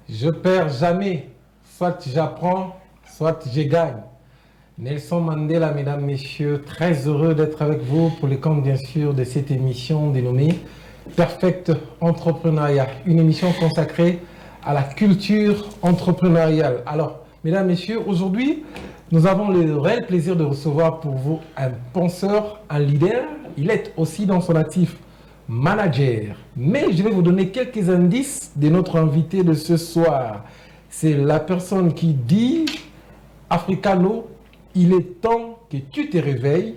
Je perds jamais. Soit j'apprends, soit je gagne. Nelson Mandela, mesdames, messieurs, très heureux d'être avec vous pour le compte, bien sûr, de cette émission dénommée Perfect Entrepreneuriat. Une émission consacrée à la culture entrepreneuriale. Alors, mesdames, messieurs, aujourd'hui, nous avons le réel plaisir de recevoir pour vous un penseur, un leader. Il est aussi dans son actif manager. Mais je vais vous donner quelques indices de notre invité de ce soir. C'est la personne qui dit, Africano, il est temps que tu te réveilles,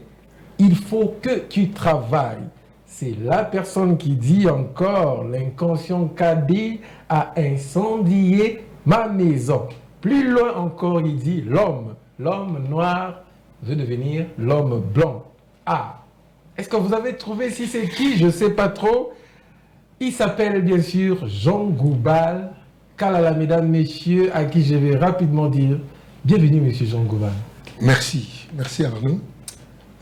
il faut que tu travailles. C'est la personne qui dit encore, l'inconscient cadet a incendié ma maison. Plus loin encore, il dit, l'homme noir veut devenir l'homme blanc. Ah, est-ce que vous avez trouvé si c'est qui? Je ne sais pas trop. Il s'appelle bien sûr Jean Goubal Kalala, mesdames, messieurs, à qui je vais rapidement dire bienvenue, monsieur Jean Goubal. Merci Arnaud.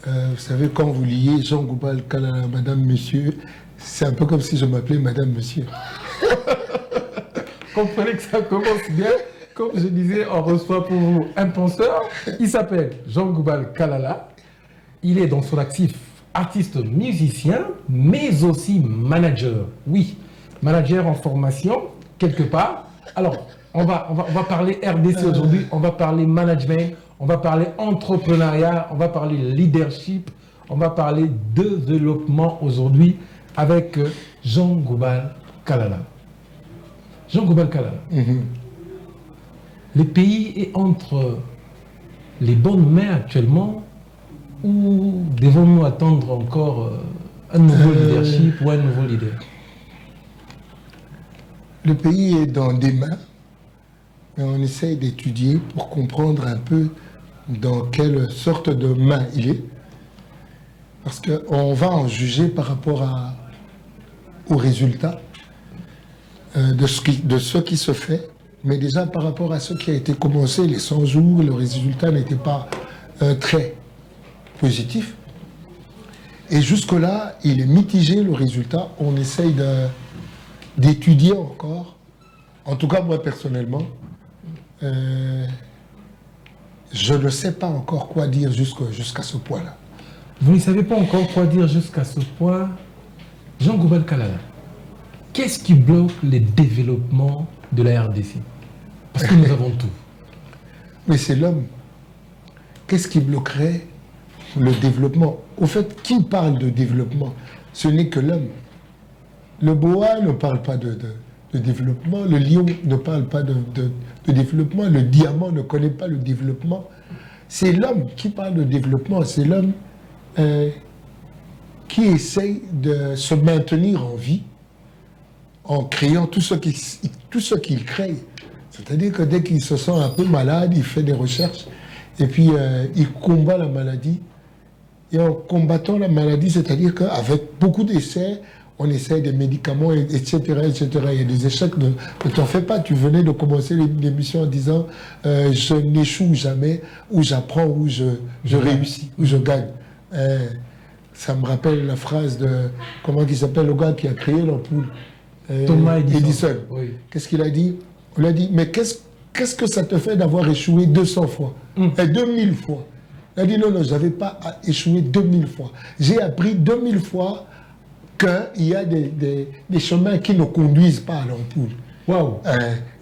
Vous savez, quand vous liez Jean Goubal Kalala, madame, monsieur, c'est un peu comme si je m'appelais madame, monsieur. Comprenez que ça commence bien. Comme je disais, on reçoit pour vous un penseur. Il s'appelle Jean Goubal Kalala. Il est dans son actif artiste musicien, mais aussi manager. Oui, manager en formation, quelque part. Alors, on va parler RDC aujourd'hui, on va parler management, on va parler entrepreneuriat, on va parler leadership, on va parler développement aujourd'hui avec Jean Goubal Kalala. Jean Goubal Kalala. Le pays est entre les bonnes mains actuellement, ou devons-nous attendre encore un nouveau leadership ou un nouveau leader? Le pays est dans des mains, mais on essaye d'étudier pour comprendre un peu dans quelle sorte de main il est. Parce qu'on va en juger par rapport aux résultats de ce qui se fait. Mais déjà par rapport à ce qui a été commencé, les 100 jours, le résultat n'était pas très positif. Et jusque-là, il est mitigé, le résultat. On essaye d'étudier encore. En tout cas, moi, personnellement, je ne sais pas encore quoi dire jusqu'à ce point-là. Vous ne savez pas encore quoi dire jusqu'à ce point. Jean Goubal Kalala, qu'est-ce qui bloque le développement de la RDC? Parce que nous avons tout. Mais c'est l'homme. Qu'est-ce qui bloquerait le développement? Au fait, qui parle de développement? Ce n'est que l'homme. Le boa ne parle pas de développement, le lion ne parle pas de développement, le diamant ne connaît pas le développement. C'est l'homme qui parle de développement, c'est l'homme qui essaye de se maintenir en vie en créant tout ce qu'il crée. C'est-à-dire que dès qu'il se sent un peu malade, il fait des recherches et puis il combat la maladie. Et en combattant la maladie, c'est-à-dire qu'avec beaucoup d'essais, on essaie des médicaments, etc., etc. Il y a des échecs, ne t'en fais pas. Tu venais de commencer l'émission en disant je n'échoue jamais, ou j'apprends, ou je réussis, ou je gagne. Ça me rappelle la phrase de, comment il s'appelle, le gars qui a créé l'ampoule, Thomas Edison. Oui. Qu'est-ce qu'il a dit? On lui a dit, mais qu'est-ce que ça te fait d'avoir échoué 200 fois, 2000 fois? Il a dit, non, je n'avais pas échoué 2000 fois. J'ai appris 2000 fois qu'il y a des chemins qui ne conduisent pas à l'ampoule. Wow.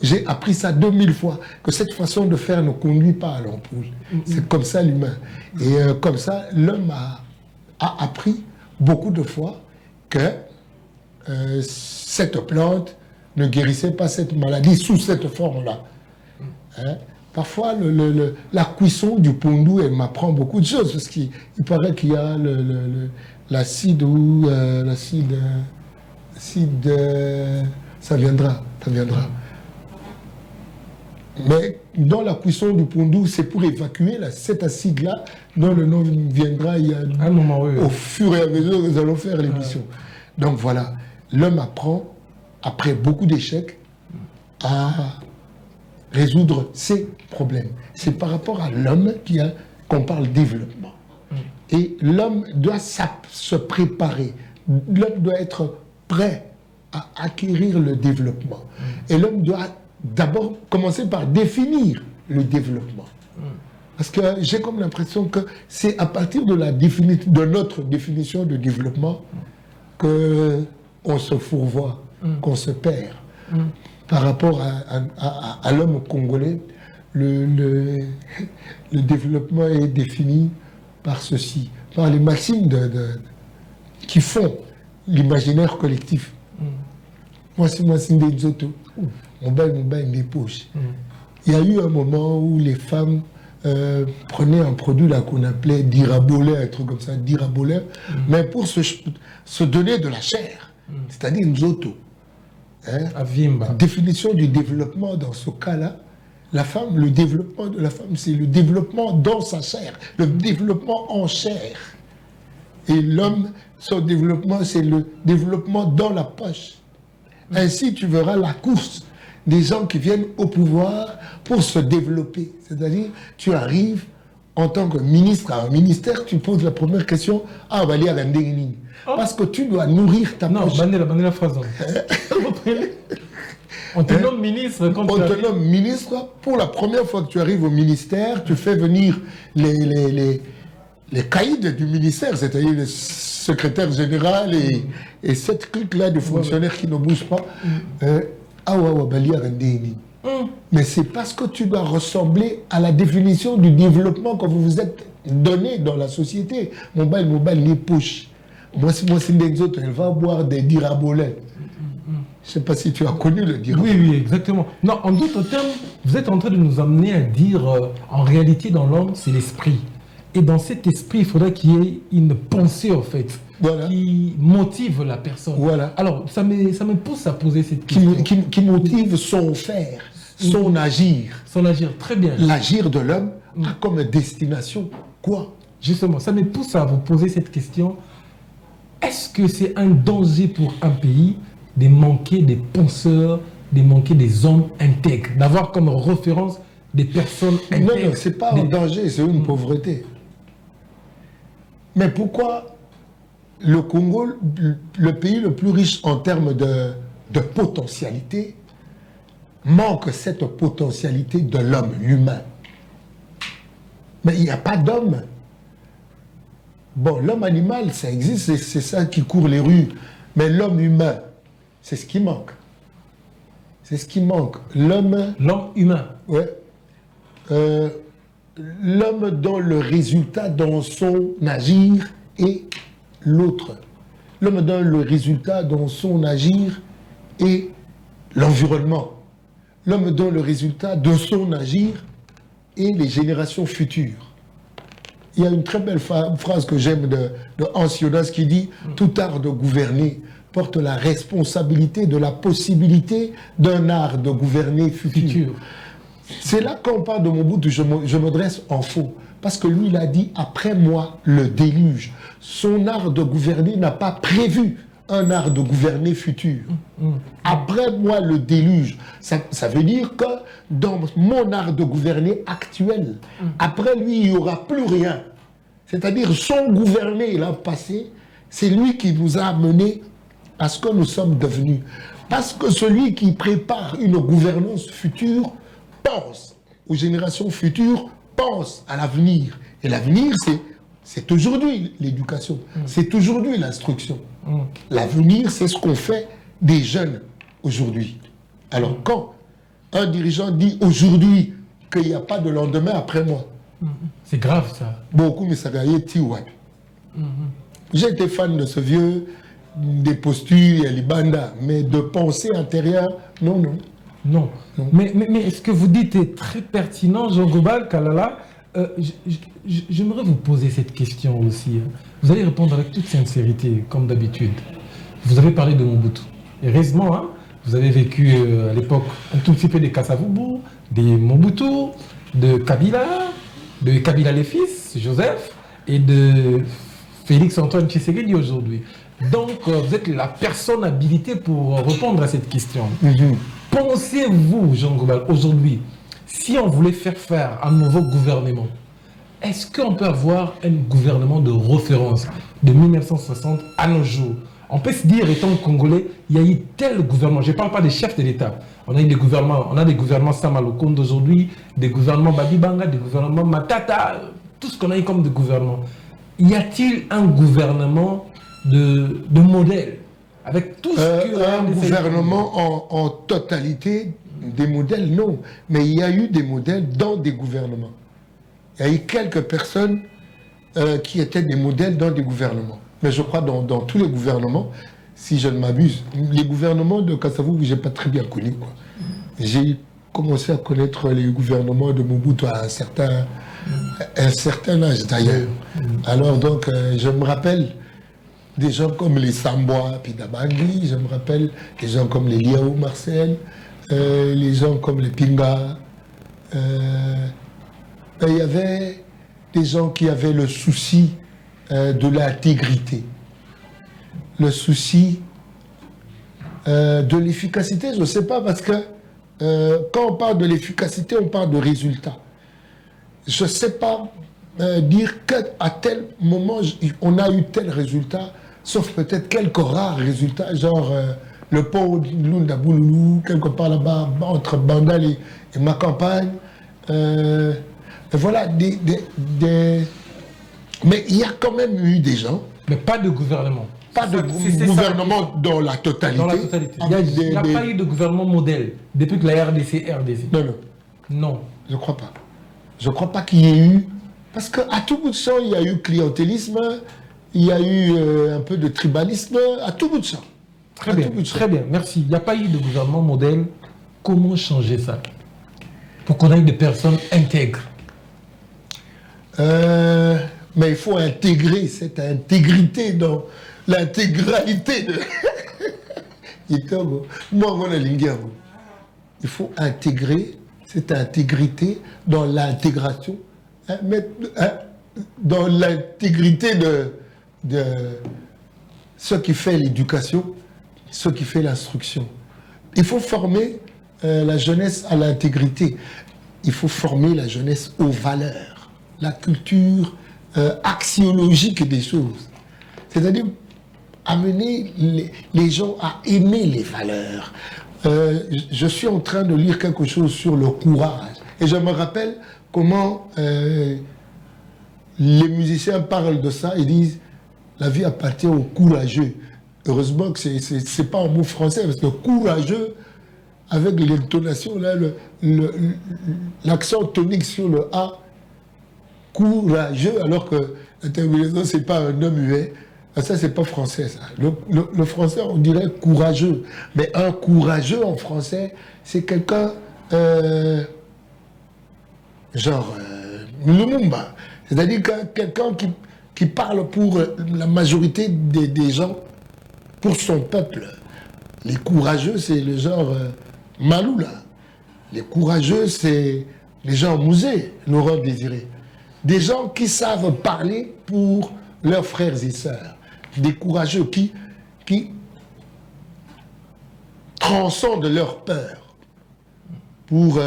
J'ai appris ça 2000 fois, que cette façon de faire ne conduit pas à l'ampoule. C'est comme ça l'humain. Et comme ça, l'homme a appris beaucoup de fois que cette plante ne guérissait pas cette maladie sous cette forme-là. Parfois, la cuisson du pondou, elle m'apprend beaucoup de choses, parce qu'il paraît qu'il y a l'acide ou l'acide, ça viendra. Mais dans la cuisson du pondou, c'est pour évacuer cet acide-là, dont le nom viendra un moment, oui. Au fur et à mesure que nous allons faire l'émission. Donc voilà, l'homme apprend, après beaucoup d'échecs, à résoudre ses problèmes. C'est par rapport à l'homme qu'on parle développement. Et l'homme doit se préparer. L'homme doit être prêt à acquérir le développement. Et l'homme doit d'abord commencer par définir le développement. Parce que j'ai comme l'impression que c'est à partir de notre définition de développement qu'on se fourvoie, qu'on se perd. Par rapport à l'homme congolais, le développement est défini par ceci, par les maximes qui font l'imaginaire collectif. Moi, c'est Nzoto. Mon bail, mes poches. Il y a eu un moment où les femmes prenaient un produit là qu'on appelait dirabolais, un truc comme ça, dirabolais, mais pour se donner de la chair, c'est-à-dire Nzoto. Hein? Définition du développement dans ce cas-là, le développement de la femme, c'est le développement dans sa chair, le développement en chair. Et l'homme, son développement, c'est le développement dans la poche. Ainsi, tu verras la course des gens qui viennent au pouvoir pour se développer. C'est-à-dire, tu arrives en tant que ministre à un ministère, tu poses la première question, ah, bah, parce que tu dois nourrir ta poche. Non, la phrase. On te nomme ministre quand on te nomme ministre. Pour la première fois que tu arrives au ministère, tu fais venir les caïds du ministère, c'est-à-dire le secrétaire général et cette clique-là de fonctionnaires qui ne bougent pas. Mais c'est parce que tu dois ressembler à la définition du développement que vous vous êtes donné dans la société. Mobile, les poches. Moi, c'est Nzoto, elle va boire des dirabolais. Je ne sais pas si tu as connu le dirabolais. Oui, exactement. Non, en d'autres termes, vous êtes en train de nous amener à dire, en réalité, dans l'homme, c'est l'esprit. Et dans cet esprit, il faudrait qu'il y ait une pensée, en fait, qui motive la personne. Voilà. Alors, ça me pousse à poser cette question. Qui motive son faire, son agir. Son agir, très bien. L'agir de l'homme a comme destination quoi? Justement, ça me pousse à vous poser cette question. Est-ce que c'est un danger pour un pays de manquer des penseurs, de manquer des hommes intègres, d'avoir comme référence des personnes intègres? Non, ce n'est pas un danger, c'est une pauvreté. Mais pourquoi le Congo, le pays le plus riche en termes de potentialité, manque cette potentialité de l'homme, l'humain? Mais il n'y a pas d'homme. Bon, l'homme animal, ça existe, c'est ça qui court les rues. Mais l'homme humain, c'est ce qui manque. C'est ce qui manque. L'homme humain. Ouais. L'homme dont le résultat dans son agir est l'autre. L'homme dont le résultat dans son agir est l'environnement. L'homme dont le résultat de son agir est les générations futures. Il y a une très belle phrase que j'aime de Hans Jonas qui dit « Tout art de gouverner porte la responsabilité de la possibilité d'un art de gouverner futur. » C'est là qu'on parle de Mobutu, je me dresse en faux. Parce que lui, il a dit « Après moi, le déluge ». Son art de gouverner n'a pas prévu un art de gouverner futur. Après moi, le déluge. Ça veut dire que dans mon art de gouverner actuel, après lui, il n'y aura plus rien. C'est-à-dire son gouverner, là, passé, c'est lui qui nous a amenés à ce que nous sommes devenus. Parce que celui qui prépare une gouvernance future pense aux générations futures, pense à l'avenir. Et l'avenir, c'est aujourd'hui l'éducation, c'est aujourd'hui l'instruction. L'avenir, c'est ce qu'on fait des jeunes aujourd'hui. Alors quand un dirigeant dit aujourd'hui qu'il n'y a pas de lendemain après moi, c'est grave ça. Beaucoup mais ça gagne Tiwai. J'ai été fan de ce vieux, des postures et Libanda, mais de pensée intérieure, non. Mais ce que vous dites est très pertinent, Jean Gobal, Kalala. J'aimerais vous poser cette question aussi. Vous allez répondre avec toute sincérité, comme d'habitude. Vous avez parlé de Mobutu. Et heureusement, vous avez vécu à l'époque un tout petit peu des Kasavubu, des Mobutu, de Kabila les fils, Joseph, et de Félix-Antoine Tshisekedi aujourd'hui. Donc, vous êtes la personne habilitée pour répondre à cette question. Pensez-vous, Jean Gobal, aujourd'hui, si on voulait faire un nouveau gouvernement, est-ce qu'on peut avoir un gouvernement de référence de 1960 à nos jours, On peut se dire, étant Congolais, il y a eu tel gouvernement. Je ne parle pas des chefs de l'État. On a eu des gouvernements. On a des gouvernements Samalokonde d'aujourd'hui, des gouvernements Badibanga, des gouvernements Matata, tout ce qu'on a eu comme de gouvernements. Y a-t-il un gouvernement de modèle avec tout ce que... Un gouvernement en totalité des modèles, non. Mais il y a eu des modèles dans des gouvernements. Il y a eu quelques personnes qui étaient des modèles dans des gouvernements. Mais je crois dans tous les gouvernements, si je ne m'abuse, les gouvernements de Kassavou, je n'ai pas très bien connu, quoi. J'ai commencé à connaître les gouvernements de Mobutu à un certain âge d'ailleurs. Alors donc, je me rappelle des gens comme les Samboa Pidabangui, je me rappelle des gens comme les Liao Marcel, les gens comme les Pinga. Il y avait des gens qui avaient le souci de l'intégrité, le souci de l'efficacité, je ne sais pas, parce que quand on parle de l'efficacité, on parle de résultats. Je ne sais pas dire qu'à tel moment, on a eu tel résultat, sauf peut-être quelques rares résultats, genre le pont de Lunda Bouloulou, quelque part là-bas, entre Bandal et ma campagne. Voilà, mais il y a quand même eu des gens. Mais pas de gouvernement. Pas de gouvernement dans la totalité. Dans la totalité. Il n'y a pas eu de gouvernement modèle depuis que la RDC. Non, non. Non. Je ne crois pas. Je ne crois pas qu'il y ait eu... Parce qu'à tout bout de champ, il y a eu clientélisme, il y a eu un peu de tribalisme, à tout bout de champ. Très bien, très bien, merci. Il n'y a pas eu de gouvernement modèle. Comment changer ça pour qu'on ait des personnes intègres? Mais il faut intégrer cette intégrité dans l'intégralité de... Il faut intégrer cette intégrité dans l'intégration, dans l'intégrité de ce qui fait l'éducation, ce qui fait l'instruction. Il faut former la jeunesse à l'intégrité. Il faut former la jeunesse aux valeurs, la culture axiologique des choses. C'est-à-dire amener les gens à aimer les valeurs. Je suis en train de lire quelque chose sur le courage. Et je me rappelle comment les musiciens parlent de ça et disent « la vie appartient aux courageux ». Heureusement que ce n'est pas un mot français, parce que courageux, avec l'intonation, là, l'accent tonique sur le A, courageux, alors que la terminaison, ce n'est pas un homme muet. Ça, c'est pas français, ça. Le français, on dirait courageux. Mais un courageux en français, c'est quelqu'un genre Lumumba. C'est-à-dire quelqu'un qui parle pour la majorité des gens, pour son peuple. Les courageux, c'est le genre Maloula. Les courageux, c'est les gens Mouzé, Laurent Désiré. Des gens qui savent parler pour leurs frères et sœurs. Des courageux qui transcendent leur peur pour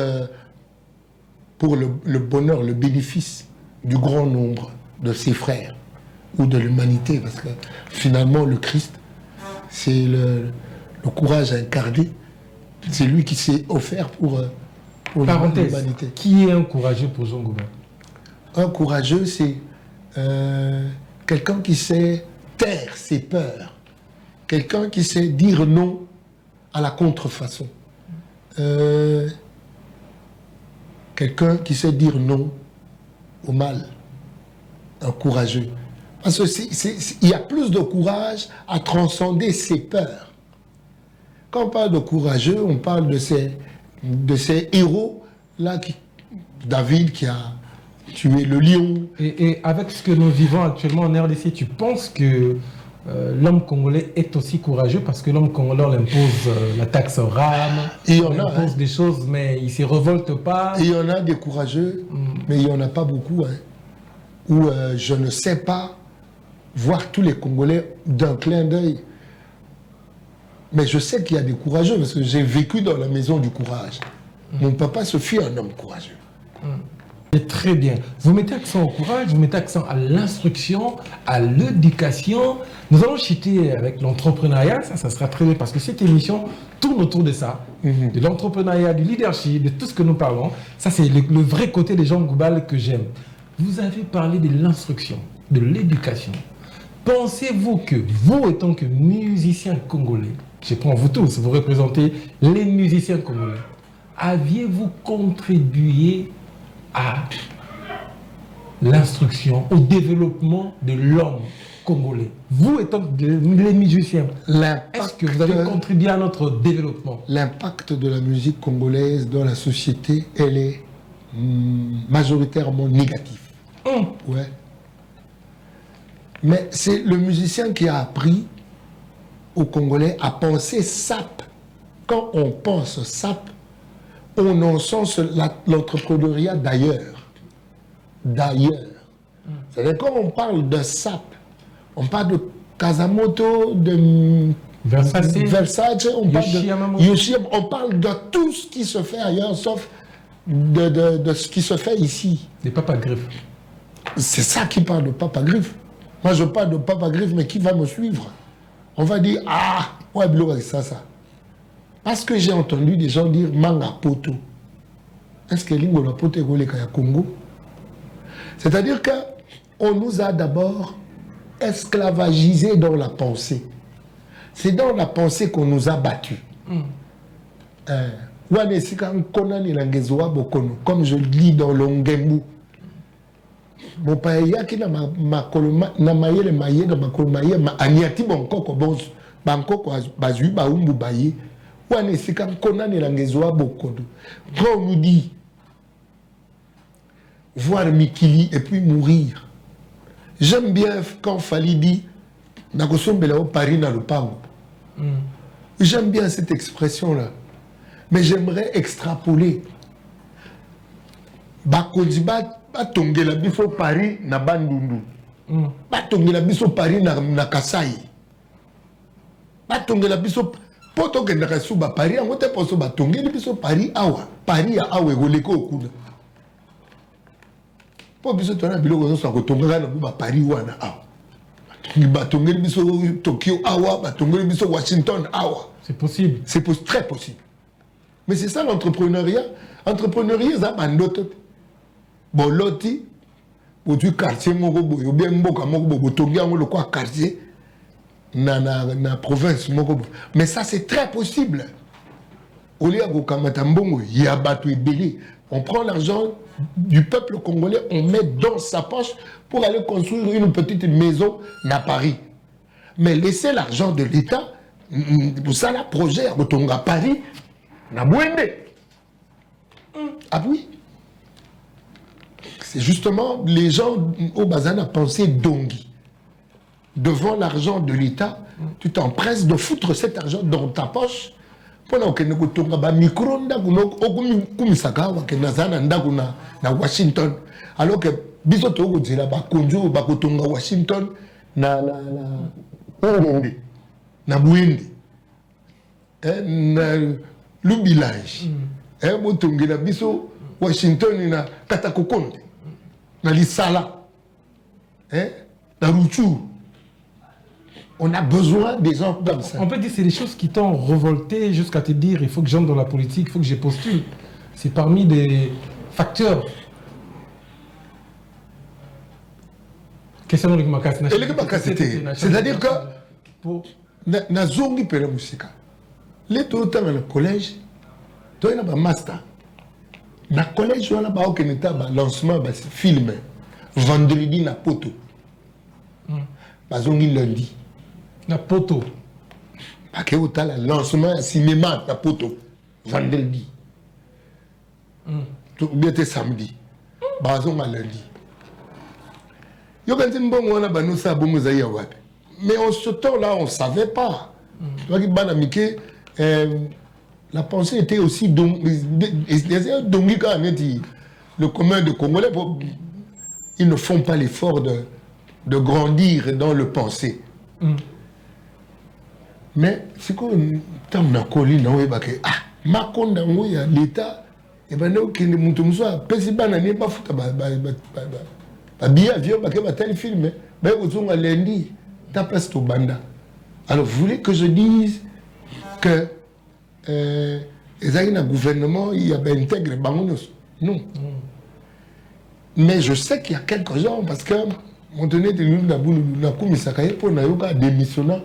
le bonheur, le bénéfice du grand nombre de ses frères ou de l'humanité. Parce que finalement, le Christ, c'est le courage incarné. C'est lui qui s'est offert pour l'humanité. Qui est un courageux pour Jean Goubin? Un courageux, c'est quelqu'un qui sait taire ses peurs. Quelqu'un qui sait dire non à la contrefaçon. Quelqu'un qui sait dire non au mal. Un courageux. Parce qu'il y a plus de courage à transcender ses peurs. Quand on parle de courageux, on parle de ces héros-là, David qui a tué le lion. Et avec ce que nous vivons actuellement en RDC, tu penses que l'homme congolais est aussi courageux parce que l'homme congolais on impose la taxe rame, on impose des choses, mais il ne se révolte pas. Et il y en a des courageux, mais il n'y en a pas beaucoup. Où je ne sais pas voir tous les Congolais d'un clin d'œil. Mais je sais qu'il y a des courageux parce que j'ai vécu dans la maison du courage. Mon papa se fit un homme courageux. C'est très bien. Vous mettez accent au courage, vous mettez accent à l'instruction, à l'éducation. Nous allons chuter avec l'entrepreneuriat, ça sera très bien parce que cette émission tourne autour de ça, de l'entrepreneuriat, du leadership, de tout ce que nous parlons. Ça, c'est le vrai côté des gens Goubal que j'aime. Vous avez parlé de l'instruction, de l'éducation. Pensez-vous que vous, étant que musicien congolais, je prends vous tous, vous représentez les musiciens congolais, aviez-vous contribué à l'instruction, au développement de l'homme congolais? Vous étant les musiciens, est-ce que vous avez contribué à notre développement? L'impact de la musique congolaise dans la société, elle est majoritairement négative. Ouais. Mais c'est le musicien qui a appris aux Congolais à penser SAP. Quand on pense SAP, on encense l'entrepreneuriat d'ailleurs. C'est-à-dire quand on parle de SAP, on parle de Kazamoto, de Versace, on parle de Yoshiyama, on parle de tout ce qui se fait ailleurs, sauf de ce qui se fait ici. Des Papa Griff. C'est ça qui parle de Papa Griff. Moi, je parle de Papa Griff, mais qui va me suivre? On va dire, ah, ouais, ça. Parce que j'ai entendu des gens dire Manga Poto. Est-ce que Lingo la Poto est au Congo? C'est-à-dire qu'on nous a d'abord esclavagisés dans la pensée. C'est dans la pensée qu'on nous a battus. Comme je le dis dans l'Ongembu. Mon père qui n'a na mayele maye na makolo maye ma aniati bonkoko bonzo bankoko bazui baumbu baye wane sika kona ne langezoa bokodo. Quand on nous dit voir Mikili et puis mourir, j'aime bien quand Fali dit nakosombela au Paris na lupango. J'aime bien cette expression là, mais j'aimerais extrapoler. Bakodiba batongela biso Paris na Bandundu. Batongela biso Paris na Kasai. Batongela biso poto ke na suba Paris ango te poso batongela biso Paris awa. Paris ya awe goleko okuda. Po biso tona biloko so kotonga na ba Paris wana awa. Batongela biso Tokyo awa, batongela biso Washington awa. C'est possible. C'est très possible. Mais c'est ça l'entrepreneuriat. Entrepreneuriat ça bandoto. Bon, loti, pour du quartier, ou bien mboka moko, tongi ango le quoi quartier, na province moko. Mais ça c'est très possible. Au lieu de Kamatambo, il y a battu belé. On prend l'argent du peuple congolais, on met dans sa poche pour aller construire une petite maison à Paris. Mais laisser l'argent de l'État, pour ça, le projet à Paris, na Bouende. Ah oui. C'est justement les gens au Bazan à penser dongi. Devant l'argent de l'État, tu t'empresses de foutre cet argent dans ta poche. Pendant que nous avons micro na Washington. Alors que bisoto kozela bakonjo bakotonga Washington na Bouende. Na Lubilage. Botongela biso Washington na Katakokonde. Na Lisala, na Ruchuru. On a besoin des gens comme ça. On peut dire que c'est des choses qui t'ont révolté jusqu'à te dire il faut que j'entre dans la politique, il faut que je postule. C'est parmi des facteurs. C'est-à-dire que na zongi pela musika. Les tout dans le collège, toi il y a un master. Na collège on a ba okeneta ba lancement ba film vendredi na poto. Bazongi lundi na poto. Ba ke otala lancement cinéma na poto vendredi. Tout bien samedi. Bazonga lundi. Yo quand mbongo wana ba no sa bongo za ya wapi. Mais en ce temps-là, on ne savait pas. La pensée était aussi donc le commun de Congolais, ils ne font pas l'effort de grandir dans le pensée. Mais c'est comme tant na colline, l'État Et ben nous qui nous montons ça, président n'a pas foutu bien vieux parce que tel film, mais aux on a lundi, t'as presque au banda. Alors vous voulez que je dise que les un gouvernement il y a intègre Bangonos? Non. Mais je sais qu'il y a quelques gens parce que mon donné de nous n'a pas mis ça pour n'a démissionnant.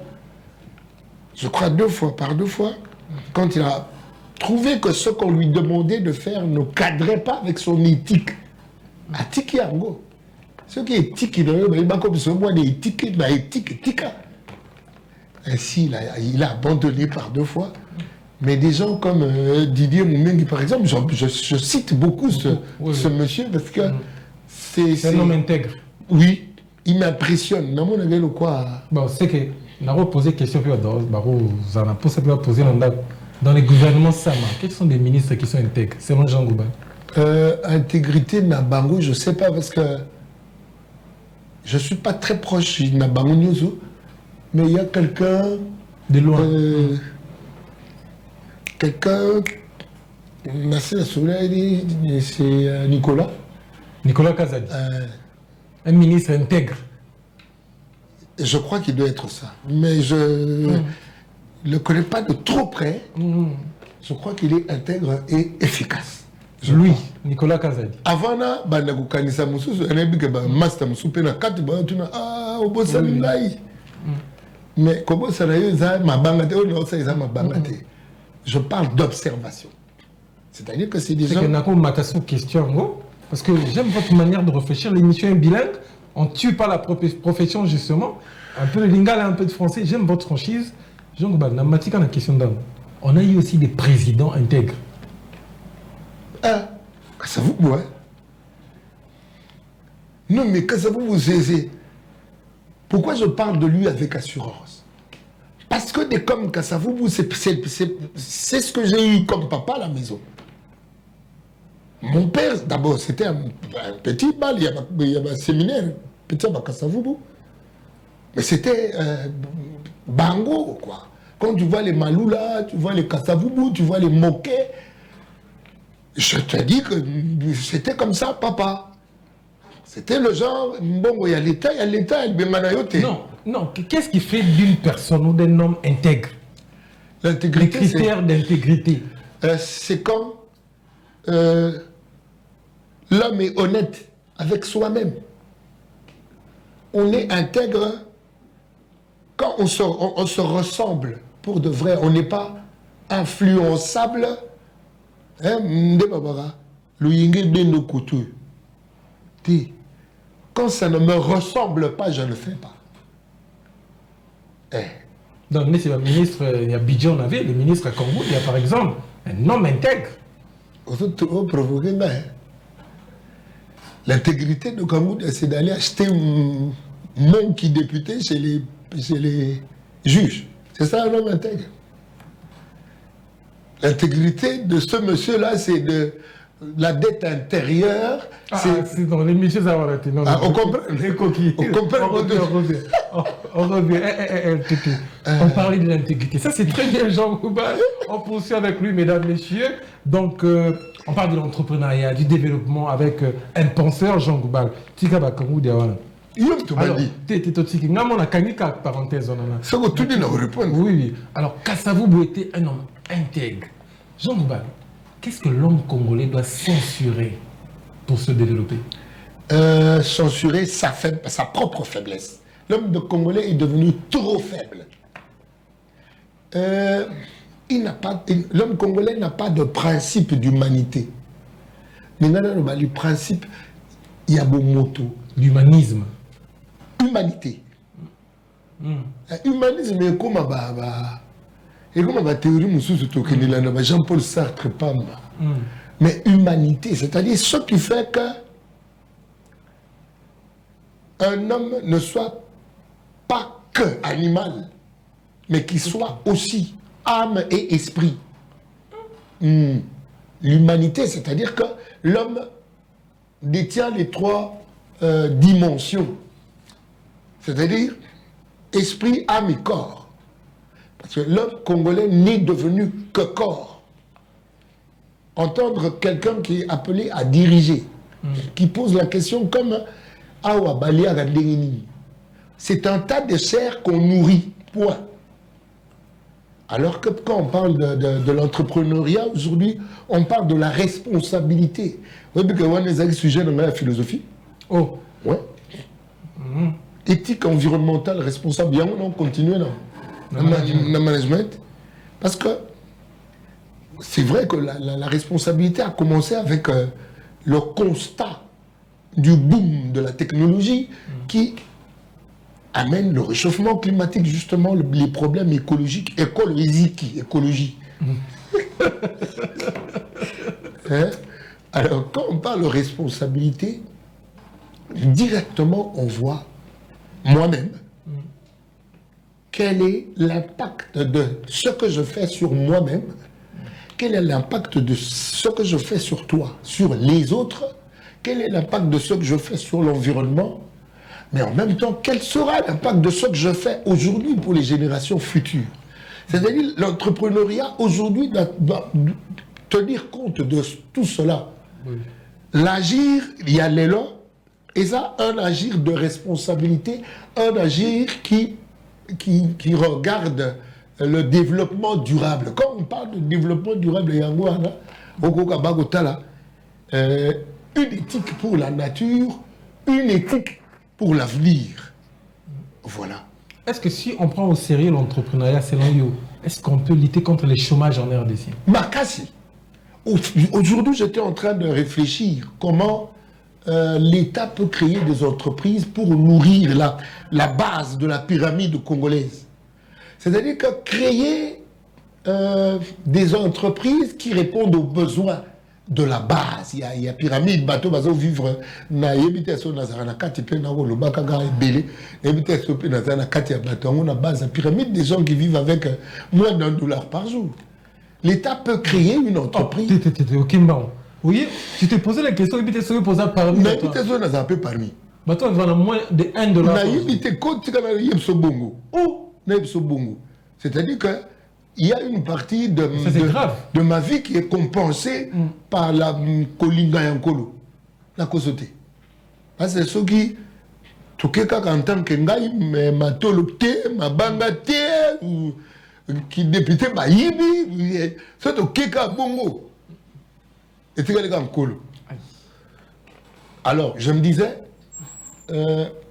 Je crois deux fois, quand il a trouvé que ce qu'on lui demandait de faire ne cadrait pas avec son éthique. Éthique yango. Ce qui est éthique, il a comme ce mot d'éthique, éthique. Ainsi, il a abandonné par deux fois. Mais des gens comme Didier Moumengi, par exemple, je cite beaucoup ce monsieur parce que c'est un homme intègre. Oui, il m'impressionne. Non, mon avis, le quoi. Bon, c'est que nous avons posé question, vous en avez posé dans les gouvernements Sama. Quels sont les ministres qui sont intègres, selon Jean Gouba? Intégrité Nabango, je ne sais pas parce que je ne suis pas très proche de Nabango Nyuzu, mais il y a quelqu'un. De loin. Quelqu'un. Merci la soleil, c'est Nicolas. Nicolas Kazadi. Un ministre intègre. Je crois qu'il doit être ça. Mais je ne le connais pas de trop près. Je crois qu'il est intègre et efficace. Lui, Nicolas Kazadi. Avant, Bandakou Kanisa Moussou, un ami qui a master Moussou, Pena 4, au beau salulaï. Mais comment ça n'a eu ma bangate, ma bangate. Je parle d'observation. C'est-à-dire que c'est des gens. C'est que Nako Makassou question, parce que j'aime votre manière de réfléchir. L'émission est bilingue. On ne tue pas la profession, justement. Un peu de lingala, un peu de français. J'aime votre franchise. Jean Goubal, dans la question d'âme, on a eu aussi des présidents intègres. Kassavoubou, hein? Non, mais Kassavoubou, c'est. Pourquoi je parle de lui avec assurance? Parce que des comme Kassavoubou, c'est ce que j'ai eu comme papa à la maison. Mon père, d'abord, c'était un petit bal, il y avait un séminaire, petit à Kassavoubou. Mais c'était Bango, quoi. Quand tu vois les Maloula, tu vois les Kassavoubou, tu vois les Moquets, je te dis que c'était comme ça, papa. C'était le genre, bon, il y a l'État, il y a Manayote. Non, qu'est-ce qui fait d'une personne ou d'un homme intègre? L'intégrité. Les critères d'intégrité. C'est quand l'homme est honnête avec soi-même. On est intègre quand on se ressemble pour de vrai. On n'est pas influençable. Quand ça ne me ressemble pas, je ne le fais pas. Donc, mais c'est le ministre, il y a Bidjon, on avait, le ministre à Congo, il y a par exemple un homme intègre. L'intégrité de Congo, c'est d'aller acheter même qui député chez les juges. C'est ça un homme intègre. L'intégrité de ce monsieur-là, c'est de la dette intérieure. C'est dans les messieurs à arrêter. On comprend. Les coquilles. On comprend. On revient. On parlait de l'intégrité. Ça, c'est très bien, Jean Goubal. On poursuit avec lui, mesdames, messieurs. Donc, on parle de l'entrepreneuriat, du développement avec un penseur, Jean Goubal. Tika Bakamou Diawana. Alors, on a gagné quelques parenthèses. Ça va tout dire, répondre. Oui. Alors, Kassavoubou était un homme intègre. Jean Goubal, qu'est-ce que l'homme congolais doit censurer pour se développer? Censurer sa propre faiblesse. L'homme de Congolais est devenu trop faible. L'homme congolais n'a pas de principe d'humanité. Mais le principe, il y a bon moto. L'humanisme. Humanité. Humanisme est comme la théorie de Jean-Paul Sartre, Pamba. Mais humanité, c'est-à-dire ce qui fait qu'un homme ne soit pas que animal, mais qu'il soit aussi âme et esprit. L'humanité, c'est-à-dire que l'homme détient les trois dimensions, c'est-à-dire esprit, âme et corps. Parce que l'homme congolais n'est devenu que corps. entendre quelqu'un qui est appelé à diriger, qui pose la question comme Awa Balia Gadengini. C'est un tas de chair qu'on nourrit, point. Alors que quand on parle de l'entrepreneuriat, aujourd'hui, on parle de la responsabilité. Vous voyez que on a des sujets dans la philosophie. Oh. Ouais. Éthique environnementale responsable. Bien, on continue dans le management. Parce que c'est vrai que la responsabilité a commencé avec le constat du boom de la technologie qui amène le réchauffement climatique, justement, les problèmes écologiques, écologie. Hein? Alors, quand on parle de responsabilité, directement, on voit moi-même quel est l'impact de ce que je fais sur moi-même, quel est l'impact de ce que je fais sur toi, sur les autres, quel est l'impact de ce que je fais sur l'environnement, mais en même temps, quel sera l'impact de ce que je fais aujourd'hui pour les générations futures. C'est-à-dire, l'entrepreneuriat aujourd'hui doit tenir compte de tout cela. Oui. L'agir, il y a l'élan, et ça, un agir de responsabilité, un agir qui regarde le développement durable. Quand on parle de développement durable, une éthique pour la nature, une éthique pour l'avenir. Voilà. Est-ce que si on prend au sérieux l'entrepreneuriat, selon vous, est-ce qu'on peut lutter contre le chômage en RDC? Makasi. Aujourd'hui, j'étais en train de réfléchir comment l'État peut créer des entreprises pour nourrir la base de la pyramide congolaise. C'est-à-dire que créer des entreprises qui répondent aux besoins de la base. Il y a pyramide, bateau, bateau vivre, na yebiteso nazarana kati pe na wolo bakaga ebele, yebiteso pe nazarana kati ya bateau, on a base, pyramide des gens qui vivent avec moins $1 par jour. L'État peut créer une entreprise. Ok, bon. Oui, tu t'es posé la question, yebiteso posé parmi. Na yebiteso nazarana pe parmi. Bateau va moins de $1. Na yebite koti kana yebso bongo. Oh, na yebso bongo. C'est-à-dire que il y a une partie de ma vie qui est compensée par la Kolinga Yankolo, la Kosote. Parce que ceux qui, tout en tant que ngai, ma tolopte, ma bangate, qui député ma yibi, c'est au Keka Bongo. Et tu regardes Yankolo. Alors, je me disais,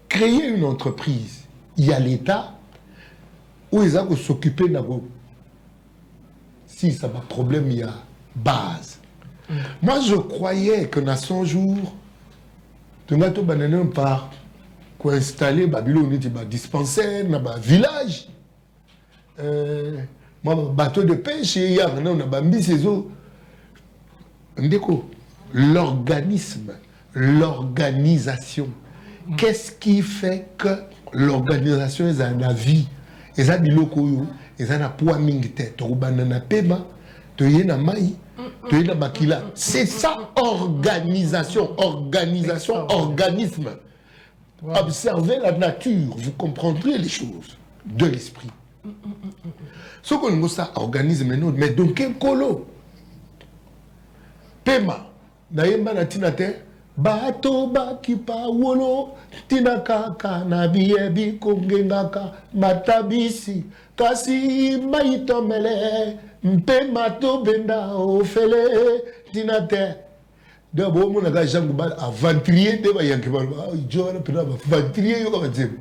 créer une entreprise, il y a l'État, où ils ont s'occuper d'abord. Si ça va problème, il y a base. Moi, je croyais que dans 100 jours, tu vas tout bananer par quoi installer Babylone, un dispensaire, un village. Moi, bateau de pêche, il y a un eaux. L'organisme, l'organisation. Qu'est-ce qui fait que l'organisation est un vie? Et ça, ils ont un poids mingite. Tu as pema, tu as mai, tu as makila. C'est ça, organisation, organisme. Wow. Observez la nature, vous comprendrez les choses de l'esprit. Ce qu'on a ça, organisme, mais donc quel colo? Pema, naïma na tinate. Bato bakipa wolo tinakaka na biebi kongengaka matabisi kasi maitomele mpe mato benda ofele tinate de bo mo naga jangu ba aventurier de ba yanki ba jora pena ba aventurier yo ka bazem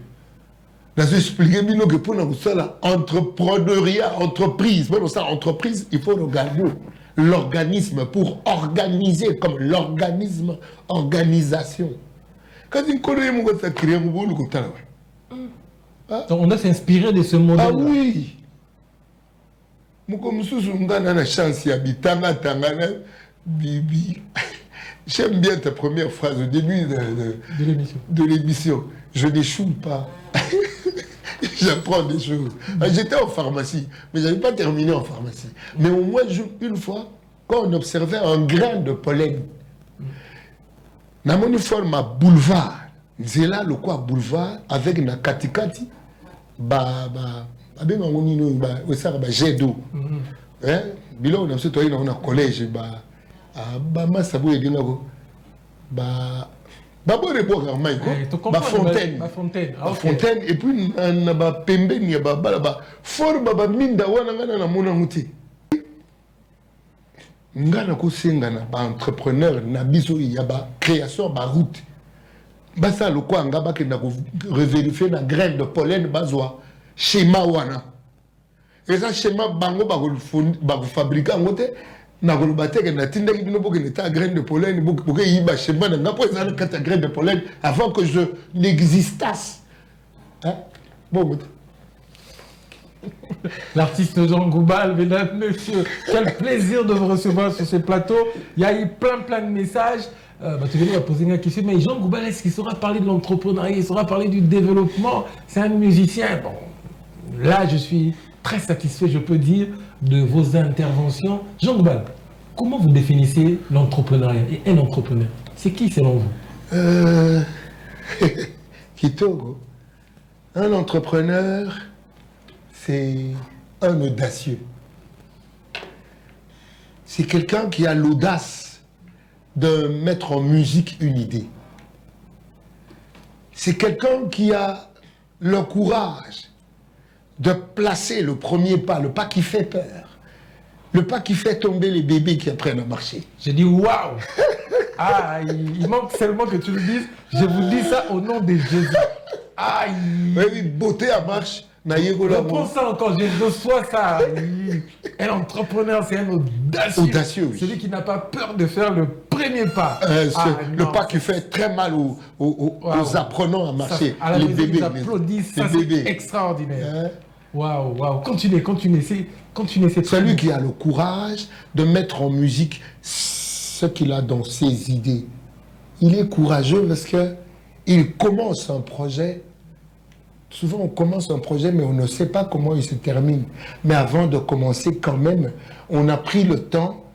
na se expliquer bino que pour na sala entrepreneuriat entreprise bon ça entreprise il faut regarder l'organisme pour organiser comme l'organisme organisation. Quand on connaît mon gars créer mon boulot comme ça. On doit s'inspirer de ce modèle. Ah oui. Mon comme sous on a la chance habitanga tangana bibi. J'aime bien ta première phrase au début de l'émission. Je n'échoue pas. J'apprends des choses. J'étais en pharmacie, mais je n'avais pas terminé en pharmacie. Mais au moins, une fois, quand on observait un grain de pollen, dans mon uniforme à boulevard, c'est là le quoi boulevard, avec une katikati, jet d'eau. Bilo, on a un collège, Bama Sabou et Dinago. D'abord, les bois Fontaine. Fontaine, et puis, Naba Pembe, Niaba, Fort Baba Minda, Wanangana, na Monamouti. Ngana Kosengana, entrepreneur, Nabiso, Yaba, création, route. Basa, le quoi, Ngaba, qui n'a revérifié la graine de pollen, Bazoa, schéma Wana. Et ça, schéma, Bango, Bago fabriqué en côté. Na golobate que na tinda qui bino boke ta graine de pollen boke yiba schéma na po ezana kata graine de pollen avant que je n'existasse. Hein? Bon. L'artiste Jean Goubal, mesdames, messieurs, quel plaisir de vous recevoir sur ce plateau. Il y a eu plein de messages. Tu venais à poser une question, mais Jean Goubal, est-ce qu'il saura parler de l'entrepreneuriat, il saura parler du développement? C'est un musicien. Bon, là, je suis très satisfait, je peux dire, de vos interventions. Jean Goubal, comment vous définissez l'entrepreneuriat et un entrepreneur? C'est qui selon vous? Kitogo. Un entrepreneur, c'est un audacieux. C'est quelqu'un qui a l'audace de mettre en musique une idée. C'est quelqu'un qui a le courage de placer le premier pas, le pas qui fait peur, le pas qui fait tomber les bébés qui apprennent à marcher. J'ai dit waouh. Ah, il manque seulement que tu le dises. Je vous dis ça au nom de Jésus. Aïe. Oui, beauté à marche. Je pense ça encore, je reçois ça. Un entrepreneur, c'est un audacieux. Audacieux, oui. Celui qui n'a pas peur de faire le premier pas. Le pas qui fait très mal aux apprenants à marcher. Ça, à la les bébés. Ils applaudissent, ça c'est extraordinaire. Waouh, continuez. C'est celui qui a le courage de mettre en musique ce qu'il a dans ses idées. Il est courageux parce qu'il commence un projet. Souvent, on commence un projet, mais on ne sait pas comment il se termine. Mais avant de commencer, quand même, on a pris le temps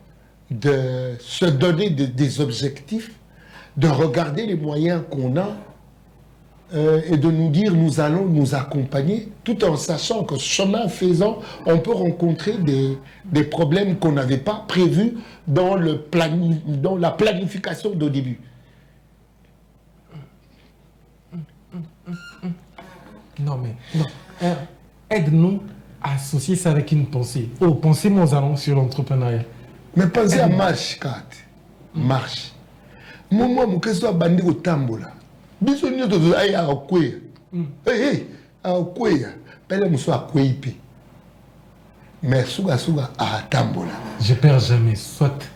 de se donner des objectifs, de regarder les moyens qu'on a et de nous dire nous allons nous accompagner, tout en sachant que chemin faisant, on peut rencontrer des problèmes qu'on n'avait pas prévus dans la planification d'au début. Non. Aide-nous à associer ça avec une pensée. Pensez nous allons sur l'entrepreneuriat. Mais pensez à marche, Kat. Marche. Moi, mon question bandi au tambola. Biso nyo to aïe à kwe. À kwe. Pele muso à kwe ipi. Mais souga à tambola. Je perds jamais. Soit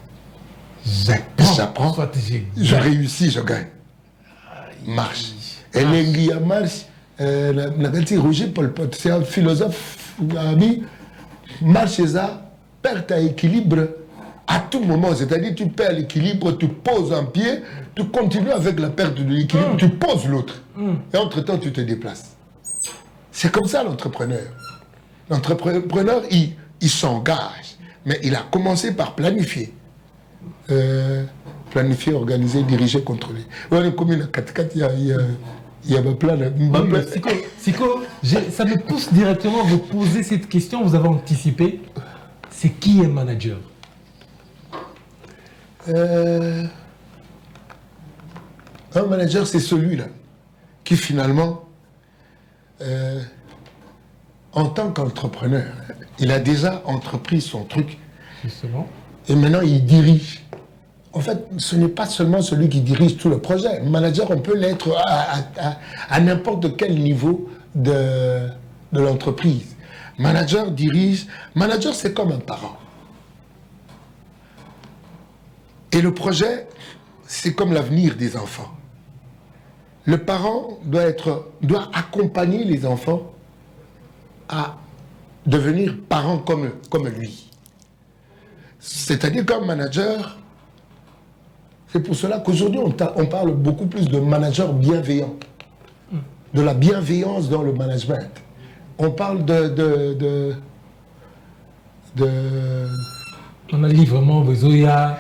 j'apprends, soit je réussis, je gagne. Marche. Et l'enguia marche. Roger Paul Pot, c'est un philosophe ami. Marche ça, perd à équilibre à tout moment. C'est-à-dire, tu perds l'équilibre, tu poses un pied, tu continues avec la perte de l'équilibre, tu poses l'autre. Et entre-temps, tu te déplaces. C'est comme ça l'entrepreneur. L'entrepreneur, il s'engage, mais il a commencé par planifier. Planifier, organiser, diriger, contrôler. Ouais, comme une 4x4, il y a plein de... Siko, ça me pousse directement à vous poser cette question. Vous avez anticipé. C'est qui est manager? Un manager, c'est celui-là qui finalement, en tant qu'entrepreneur, il a déjà entrepris son truc. Justement. Et maintenant, il dirige. En fait, ce n'est pas seulement celui qui dirige tout le projet. Manager, on peut l'être à n'importe quel niveau de l'entreprise. Manager dirige. Manager, c'est comme un parent. Et le projet, c'est comme l'avenir des enfants. Le parent doit accompagner les enfants à devenir parents comme lui. C'est-à-dire qu'un manager... C'est pour cela qu'aujourd'hui, on parle beaucoup plus de manager bienveillant, de la bienveillance dans le management. On parle On a le livrement, Bezoya.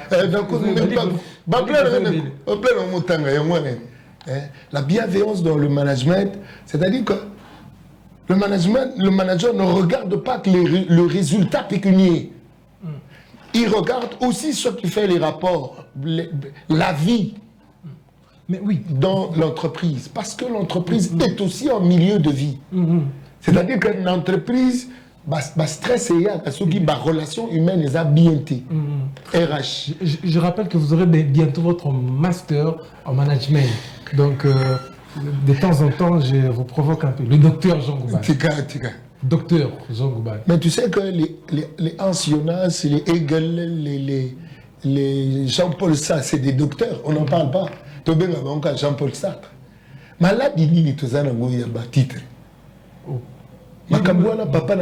La bienveillance dans le management, c'est-à-dire que le manager ne regarde pas que le résultat pécunier. il regarde aussi ce qui fait les rapports, la vie. Mais oui. Dans l'entreprise. Parce que l'entreprise est aussi un milieu de vie. C'est-à-dire qu'une entreprise, stress et la relation humaine les a bien été. RH. Je rappelle que vous aurez bientôt votre master en management. Donc, de temps en temps, je vous provoque un peu. Le docteur Jean Goubal. Docteur Jean Goubal. Mais tu sais que les anciennas, les Hegel, les Jean-Paul Sartre, c'est des docteurs. On n'en parle pas. Tu as Jean-Paul Sartre. Malade, il tu as un titre. Papa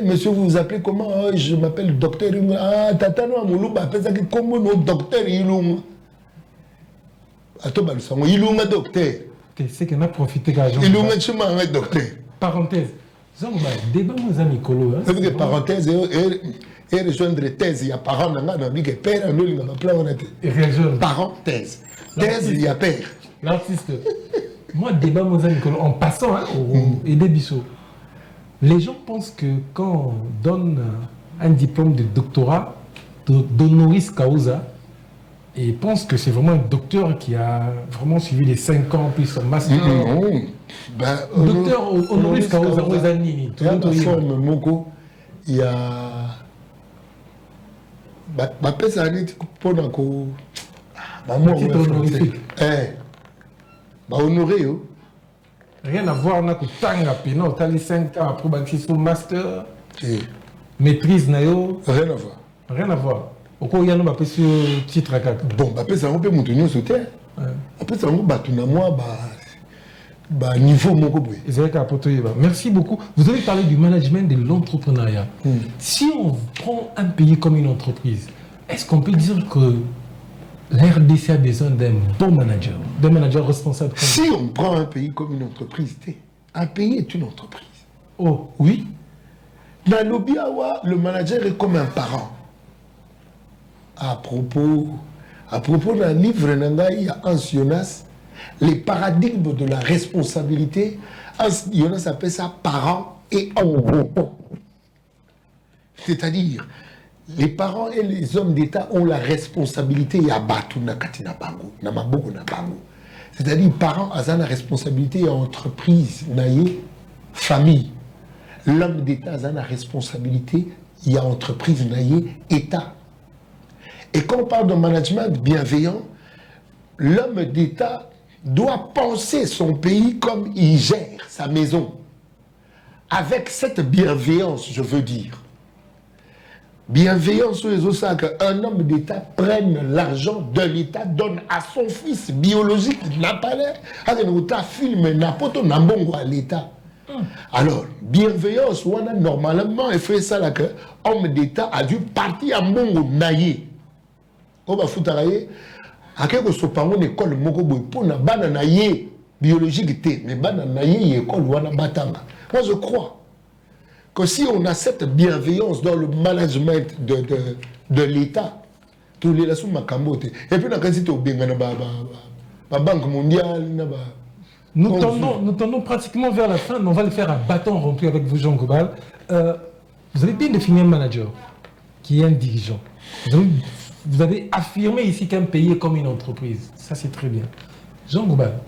monsieur, vous vous appelez comment? Je m'appelle docteur. Ah, tata no amuluba appelle ça comme no docteur Ilunga. Attends, Ilunga docteur. C'est qu'on a profité quand Jean. Ilunga tu m'as un docteur. Parenthèse. Jean Goubal, débat nos amis colo. C'est que parenthèse et rejoindre thèse, il y a parents dans la vie que père nous il va plein honnêteté. Parenthèse. Thèse il y a père. L'artiste. Moi débat nos amis colo en passant au Aidé Bissot. Les gens pensent que quand on donne un diplôme de doctorat, d'honoris causa, et pensent que c'est vraiment un docteur qui a vraiment suivi les 5 ans, puis son master. Docteur honoris causa, il y a... titre honorifique. Honoré, rien à voir avec le temps, non, tu as les 5 ans après son master, maîtrise, nayo. Rien à voir. Rien à voir. Au cours, il y a un titre à 4. Bon, ça on peut monter sur terre. Après, ça on va tout moi, niveau mon coboué. Merci beaucoup. Vous avez parlé du management de l'entrepreneuriat. Si on prend un pays comme une entreprise, est-ce qu'on peut dire que la RDC a besoin d'un bon manager responsable? Si on prend un pays comme une entreprise, un pays est une entreprise. Oh, oui. Dans l'Obiawa, le manager est comme un parent. À propos d'un livre, il y a un Jonas, les paradigmes de la responsabilité. Jonas appelle ça parents et enfants. C'est-à-dire, les parents et les hommes d'État ont la responsabilité à battre na bango, na maboko na bango. C'est-à-dire, parents ont la responsabilité à entreprise, naïe, famille. L'homme d'État a la responsabilité, il y a entreprise, naïe, État. Et quand on parle de management bienveillant, l'homme d'État doit penser son pays comme il gère sa maison. Avec cette bienveillance, je veux dire. Bienveillance sur les autres, qu'un homme d'État prenne l'argent de l'État, donne à son fils biologique, n'a pas l'air, à film, n'a pas ton ambongo à l'État. Alors, bienveillance, on a normalement fait ça là que homme d'État a dû partir à Mbongo naïe. On va foutre à l'aïe. À quelque chose, par une école, pour na bana naïe biologique, mais bana naïe école, on a batanga. Moi, je crois que si on a cette bienveillance dans le management de l'État, tous les laissons ma cambote. Et puis, on a quasi tout bien, la Banque mondiale, nous tendons pratiquement vers la fin, mais on va le faire à bâton rompu avec vous, Jean Goubal. Vous avez bien défini un manager qui est un dirigeant. Vous avez affirmé ici qu'un pays est comme une entreprise. Ça, c'est très bien. Jean Goubal,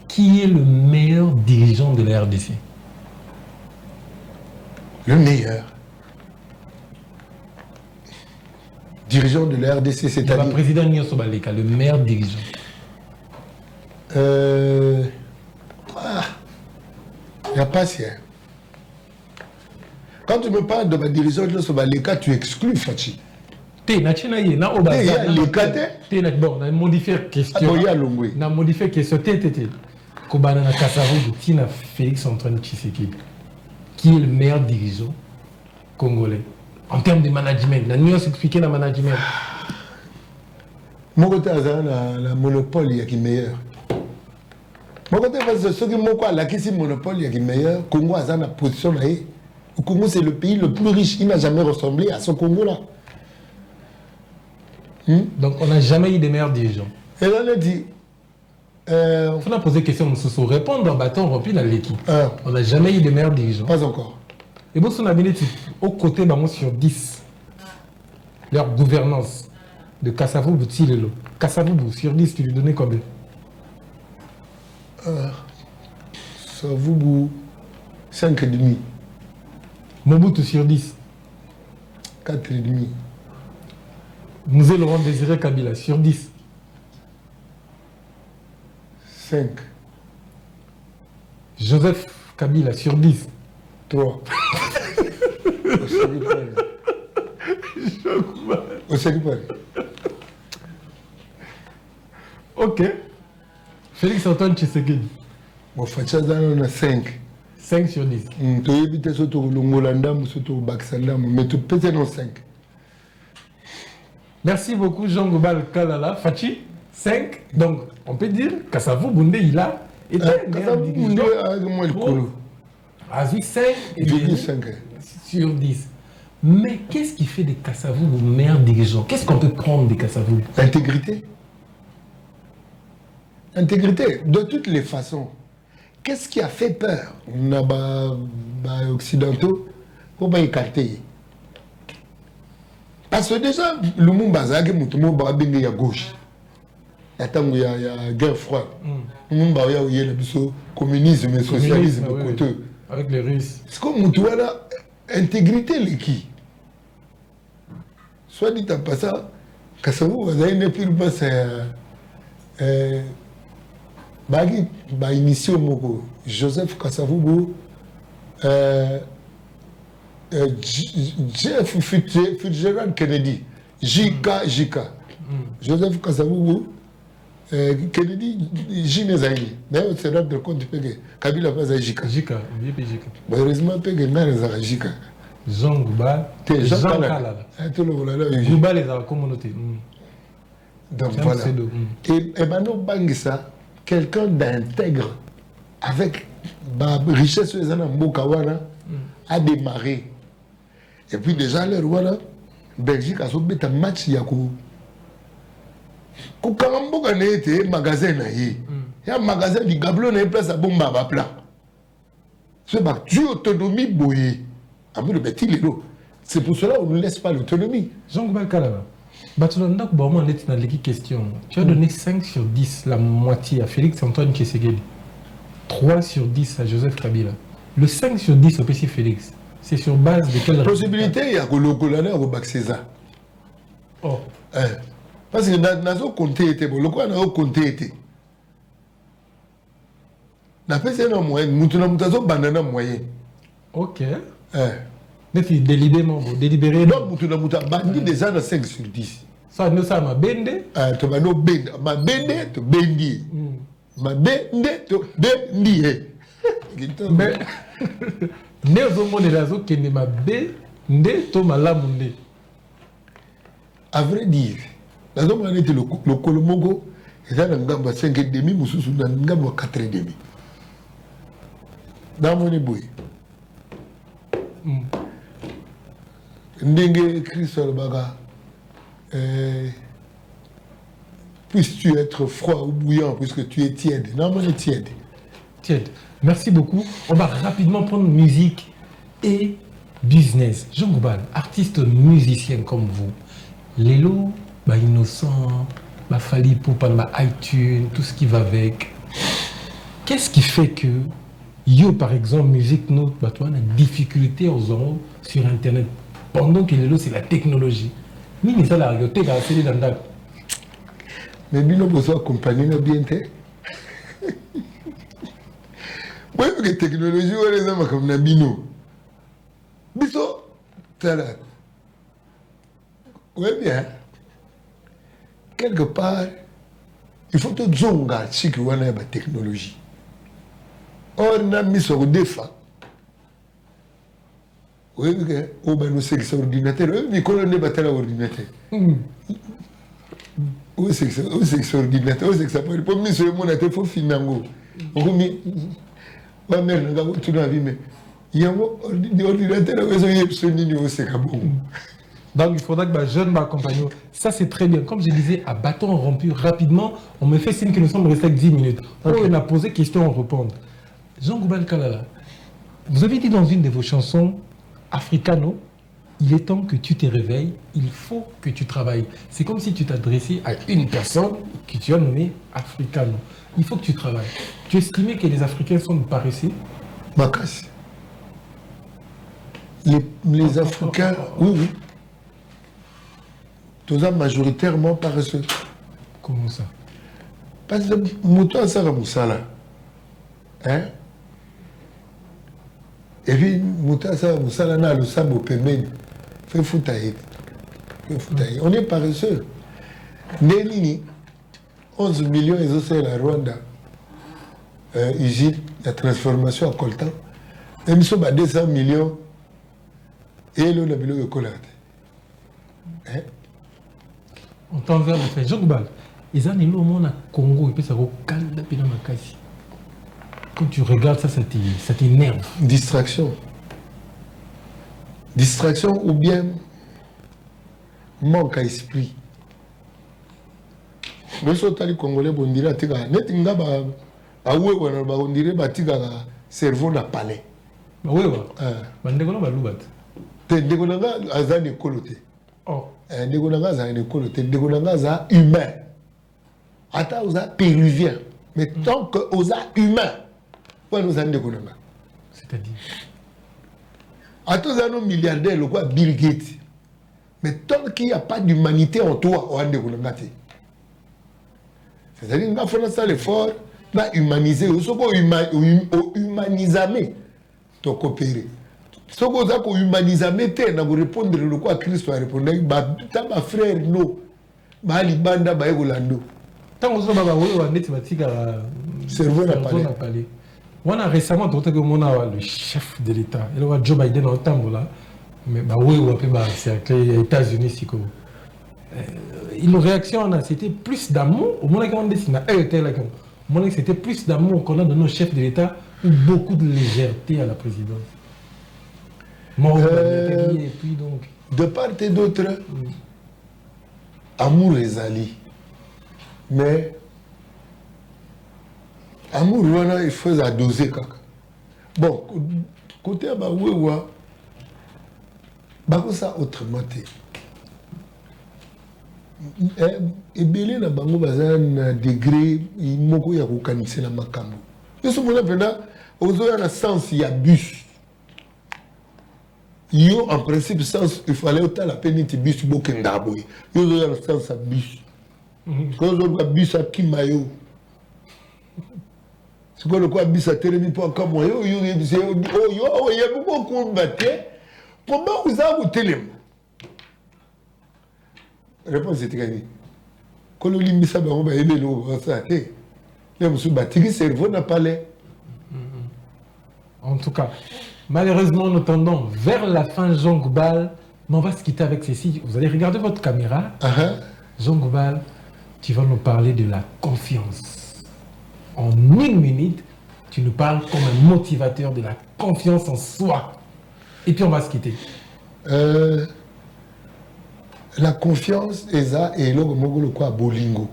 qui est le meilleur dirigeant de la RDC? Le meilleur dirigeant de la RDC, c'est-à-dire... Le président Nyoso Baleka, le meilleur dirigeant. Il n'y a pas si. Quand tu me parles de ma dirigeant de Nyoso Baleka, tu exclus Fachi. On a modifié la question. On a modifié la question. Kobana na Kassavo de Tina Félix Antoine Tshisekedi, qui est le meilleur dirigeant congolais en termes de management. On a mieux expliqué le management. Mon côté, le monopole, il y a qui est meilleur. Mon côté, ceux qui m'ont dit que le monopole, il y a qui est meilleur. Congo a une position. Le Congo, c'est le pays le plus riche. Il n'a jamais ressemblé à ce Congo-là. Donc, on n'a jamais eu de meilleurs dirigeants. Et là, on a dit... on a posé la question, on se répondre en bâton rempli dans l'équipe. On n'a jamais eu de meilleurs dirigeants. Pas encore. Et bon, on a mis aux côtés sur 10. leur gouvernance de Kasavubu Tsilelo. Kasavubu, sur 10, tu lui donnais combien? Kasavubu, 5,5. Mobutu sur 10. 4,5. Mouzé Laurent Désiré Kabila sur 10. 5. Joseph Kabila sur 10. 3. Ok. Félix Antoine Tshisekedi. Bon, Fachazan, on a 5. 5 sur 10. Tu évites surtout le Molandam, surtout le Baxandam, mais tu peux être 5. Merci beaucoup, Jean Goubal Kalala. Fachi, 5. Donc, on peut dire Kassavou Boundé, il a été Kassavou Boundé a moins le colo. Asie 5 et je dis 5 sur 10. Mais qu'est-ce qui fait des Kassavou le meilleur dirigeant? Qu'est-ce qu'on peut prendre des Kassavou? Intégrité. Intégrité, de toutes les façons. Qu'est-ce qui a fait peur? On a des occidentaux pour pas écarter. Parce que déjà, le monde bazar, il y a gauche. Il y a guerre froide. Le monde bazar, il y a le communisme et socialisme. Avec les Russes. C'est comme tu vois là, intégrité l'équipe. Soit dit en passant, Kassavou, vous avez une pile passe. Initié Moko, Joseph Kasavubu, Jeff Fitzgerald Kennedy, JK. Joseph Kasavubu, Kennedy, J. D'ailleurs, c'est là de compte Pégé. Kabila pas JK. JK. Heureusement, Pégé n'a pas JK. Jean Gouba. Jean Kalala. Gouba les a communauté. Donc voilà. Et Mano Bangissa, quelqu'un d'intègre, avec la richesse de Mbokawana, a démarré. Et puis déjà, le roi, Belgique a sauvé un match. Quand Mboka n'a été magasin, il y a un magasin du Gablon, il y a une place à bombe à plat. C'est parce que tu autonomie boyée. C'est pour cela qu'on ne laisse pas l'autonomie. Jean-Goubal Kalala. Question. Tu as donné 5 sur 10, la moitié à Félix Antoine Tshisekedi. 3 sur 10 à Joseph Kabila. Le 5 sur 10 au PC Félix, c'est sur base de quelle possibilité? Il y a que le colonel au bac César. Oh. Parce que dans le comté était bon, le colonel au comté était. La PC est en moyenne, nous avons banana moyen. Ok. Mais tu délibéré. Non, nous avons bandit déjà dans 5 sur 10. Ça, nous sommes à Bende. Tu vas nous bende. Ma bende, tu bendi. Ma bende, tu bendi. Mais, nous avons des raisons qui ne m'a bende, tu m'as lamunde. À vrai dire, nous avons été le Kolomogo, et là, nous avons 5,5, nous avons 4,5. Dans mon ébouille. Ndenge Christophe Baga, puisses-tu être froid ou bouillant puisque tu es tiède? Non, moi je suis tiède. Tiède. Merci beaucoup. On va rapidement prendre musique et business. Jean Goubal, artiste musicien comme vous, Lélo, Innocent, Fali Poupa, iTunes, tout ce qui va avec. Qu'est-ce qui fait que yo, par exemple, musique, nous, on a une difficulté aux euros sur Internet pendant que Lélo, c'est la technologie. Mais ça, la réalité, c'est dans le. Mais Bino besoin accompagner la BNT. Oui, parce que la technologie, on les a comme Nabino. Biso, talent. Oui, bien. Quelque part, il faut que Zonga, si tu as la technologie. Or, on a mis sur défense. Oui, on a c'est que ordinateur. Oui, mais quand on est battu à l'ordinateur. Oui, c'est que ordinateur. Oui, c'est que ça peut être mis sur le monde, il faut finir. On a mis. Ma mère n'a pas tout dans la vie, mais il y a un ordinateur, c'est bon. Donc, il faudra que les jeunes m'accompagnent. Ça, c'est très bien. Comme je disais, à bâton rompu, rapidement, on me fait signe que nous sommes restés avec 10 minutes. Okay. On a posé question, on répond. Jean Goubal Kalala, vous avez dit dans une de vos chansons, Africano, il est temps que tu te réveilles, il faut que tu travailles. C'est comme si tu t'adressais à une personne que tu as nommée Africano. Il faut que tu travailles. Tu estimais que les Africains sont paresseux? Makassi. Les Africains, oui. Tous sont majoritairement paresseux. Comment ça? Parce que Mouton Sara Moussala. Hein? Et puis, Mouton Sara Moussala n'a le sable au paiement. Fait foutaïe. On est paresseux. Nélini, 11 millions, ils ont fait la Rwanda. Usine, la transformation à coltan. Et nous sommes à 200 millions. Et là, on a mis le collant. On t'enverra le fait. Jean Gbal, ils ont au monde à Congo et puis ça va au Canada puis dans ma case. Quand tu regardes ça, ça t'énerve. Distraction. Distraction ou bien manque à esprit. Nous sommes les Congolais, on dirait que on dirait que le cerveau n'a pas l'air. Oui, oui. Bandeko na balubat. Ndeko nanga azani ekolote. Oh. Ndeko nanga azani ekolote. Ndeko nanga za humain. Ata oza péruvien. Mais tant que oza humain, ouais nous ndeko nanga. C'est-à-dire. Ata oza no milliardaire le quoi Bill Gates. Mais tant qu'il n'y a pas d'humanité en toi, on ndeko nanga te. C'est-à-dire qu'on a fait ça l'effort, on a humanisé, on humanisé, on coopérer. Si on a humanisé, on a répondre le quoi Christ a répondu, ma frère, non, ma libanda, ma Rolando. Tant que on a cerveau n'a pas parlé. On a récemment entendu que le chef de l'État, il y a Joe Biden en temps là, mais c'est les États-Unis. Une réaction, c'était plus d'amour. Au moment où c'était plus d'amour qu'on a de nos chefs de l'État ou beaucoup de légèreté à la présidence. Et puis donc. De part et d'autre, amour est ali. Mais amour, il faut doser. Bon, côté Abaouewa, ça autrement. Ebele na bango baza na degré moko ya kokanisa na makambo. Yesu mona pena ozoya na sens ya bus. Yo en principe sens il fallait autant la peine ti bus bokenda boy. Yo ozoya na sens ya bus. Quand on a bus à Kimayo. C'est quoi le quoi bus à Télémi pour comme yo yo yo beaucoup combattre. Comment vous avez télém? Réponse est gagnée. Quand on lit ça, on va aimer ça. Le cerveau n'a pas l'air. En tout cas, malheureusement, nous tendons vers la fin, Jean Gbal. Mais on va se quitter avec ceci. Vous allez regarder votre caméra. Jean Gbal, tu vas nous parler de la confiance. En 1 minute, tu nous parles comme un motivateur de la confiance en soi. Et puis on va se quitter. La confiance est là et le quoi bolingo.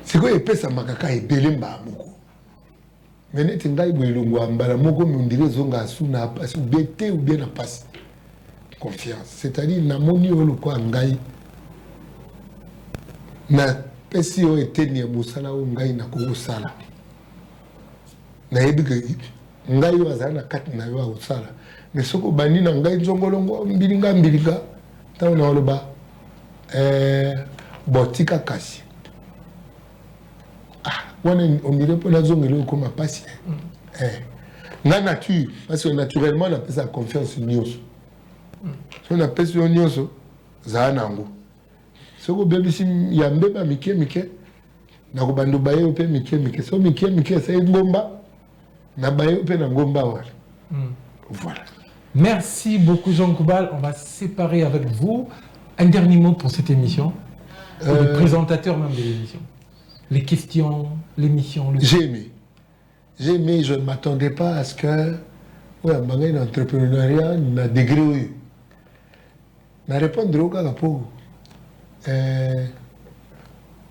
C'est quoi épée ça makaka et belemba moko. Mais net ngai bolingo ambala moko me ndire zonga suna passe ou bete ou bien na passe. Confiance, c'est-à-dire na moni le quoi ngai na pesi o eteni musala o ngai na ko sala. Na yebi ke ngai o azana kat na yo o sala. Mais ce que bani na ngai nzongolongo mbilinga tawo na oloba botika kasi on dirait pour la zone comme passer la nature parce que naturellement on appelle ça confiance nyoso si on appelle ça nyoso za nango ce que bebisi yambe ba mike na ko bando baye pe mike so mike ça ngomba na baye pe na ngomba wala voilà. Merci beaucoup Jean Gbal. On va se séparer avec vous. Un dernier mot pour cette émission. Le présentateur même de l'émission. Les questions, l'émission. J'ai aimé. Je ne m'attendais pas à ce que... Ouais, un entrepreneuriat n'a degré. Na répondre au cas pour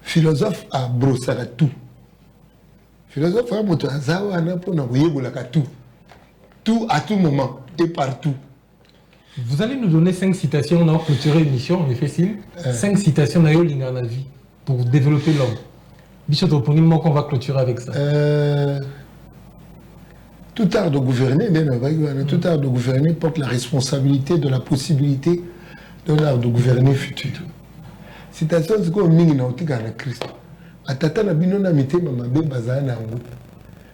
philosophe à brosser à tout. Philosophe à moto azawa na pour na tout. Tout à tout moment et partout. Vous allez nous donner 5 citations, on a clôturé l'émission, on est fait signe. 5 citations d'Ayolinga na vie pour développer l'homme. Bichot Oponimo qu'on va clôturer avec ça. Tout art de gouverner, tout art de gouverner porte la responsabilité de la possibilité d'un art de gouverner futur. Citation, c'est comme Mingi Nautika na Christ. Atata na bino na mite mama be bazana na ngo.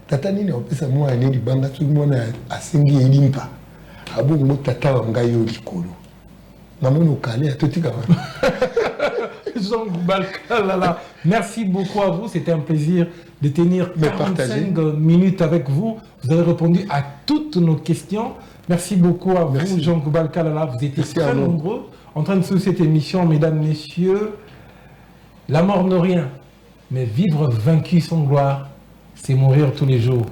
Tata nini opesa mwa ane libanga tout le monde asengi elimpa. Abu ngo tata wanga yo likolo. Mamono kale atotika wana. Jean Goubalka, merci beaucoup à vous, c'était un plaisir de tenir 45 minutes avec vous. Vous avez répondu à toutes nos questions. Merci beaucoup à vous, Jean Goubalka, vous étiez très nombreux en train de suivre cette émission, mesdames, messieurs. La mort n'a rien, mais vivre vaincu sans gloire, c'est mourir tous les jours.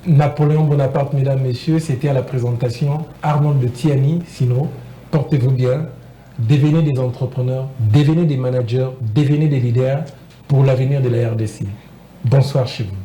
Napoléon Bonaparte, mesdames, messieurs, c'était à la présentation. Arnold de Tiani, sinon, portez-vous bien. Devenez des entrepreneurs, devenez des managers, devenez des leaders pour l'avenir de la RDC. Bonsoir chez vous.